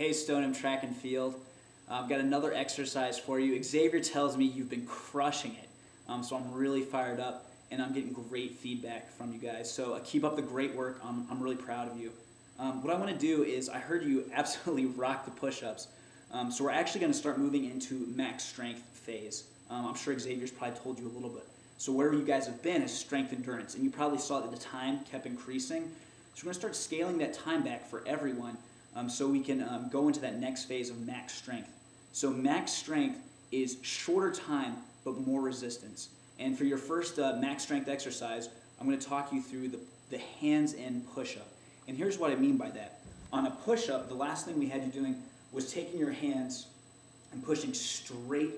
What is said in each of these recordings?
Hey Stoneham Track and Field, I've got another exercise for you. Xavier tells me you've been crushing it, so I'm really fired up and I'm getting great feedback from you guys. So keep up the great work. I'm really proud of you. What I want to do is, I heard you absolutely rock the push-ups, so we're actually going to start moving into max strength phase. I'm sure Xavier's probably told you a little bit. So wherever you guys have been is strength endurance, and you probably saw that the time kept increasing. So we're going to start scaling that time back for everyone, so we can go into that next phase of max strength. So max strength is shorter time but more resistance. And for your first max strength exercise, I'm going to talk you through the hands-in push-up. And here's what I mean by that. On a push-up, the last thing we had you doing was taking your hands and pushing straight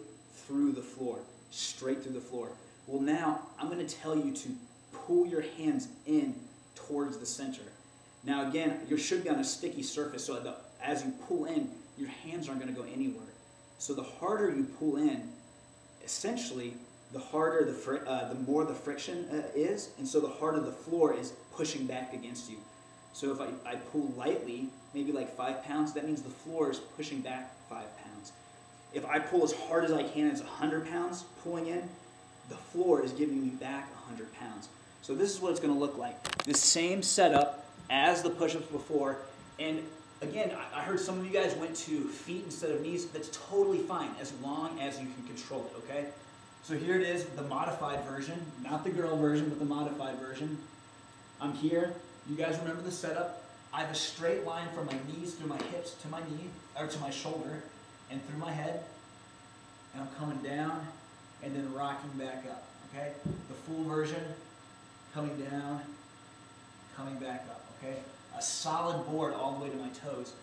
through the floor. Straight through the floor. Well, now I'm going to tell you to pull your hands in towards the center. Now again, you should be on a sticky surface, so as you pull in, your hands aren't going to go anywhere. So the harder you pull in, essentially, the harder the more the friction is, and so the harder the floor is pushing back against you. So if I pull lightly, maybe like 5 pounds, that means the floor is pushing back 5 pounds. If I pull as hard as I can, it's 100 pounds pulling in, the floor is giving me back 100 pounds. So this is what it's going to look like. The same setup as the push-ups before, and again, I heard some of you guys went to feet instead of knees. That's totally fine as long as you can control it, okay? So here it is, the modified version, not the girl version, but the modified version. I'm here. You guys remember the setup? I have a straight line from my knees through my hips to my knee, or to my shoulder, and through my head. And I'm coming down and then rocking back up, okay? The full version, coming down, coming back up, okay? A solid board all the way to my toes.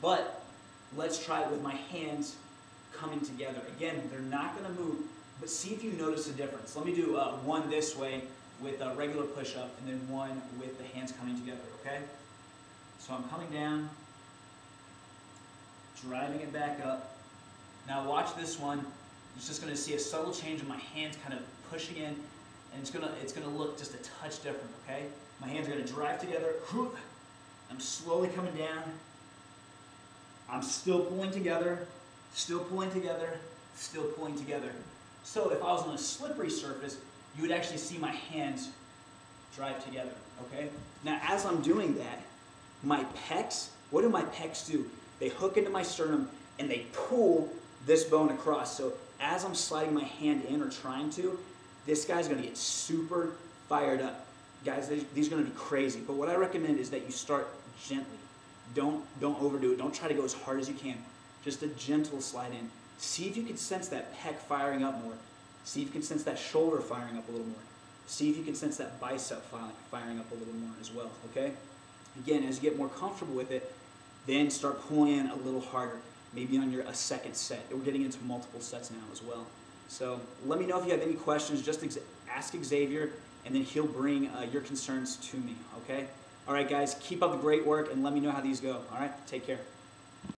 But let's try it with my hands coming together. Again, they're not going to move, but see if you notice a difference. Let me do one this way with a regular push-up, and then one with the hands coming together, okay? So I'm coming down, driving it back up. Now watch this one. You're just going to see a subtle change in my hands kind of pushing in, and it's gonna look just a touch different, okay? My hands are going to drive together. I'm slowly coming down. I'm still pulling together, still pulling together, still pulling together. So if I was on a slippery surface, you would actually see my hands drive together, okay? Now as I'm doing that, my pecs, what do my pecs do? They hook into my sternum and they pull this bone across. So as I'm sliding my hand in or trying to, this guy's gonna get super fired up. Guys, these are gonna be crazy. But what I recommend is that you start gently. Don't overdo it. Don't try to go as hard as you can. Just a gentle slide in. See if you can sense that pec firing up more. See if you can sense that shoulder firing up a little more. See if you can sense that bicep firing up a little more as well, okay? Again, as you get more comfortable with it, then start pulling in a little harder, maybe on a second set. We're getting into multiple sets now as well. So let me know if you have any questions. Just ask Xavier, and then he'll bring your concerns to me, okay? All right, guys, keep up the great work, and let me know how these go, all right? Take care.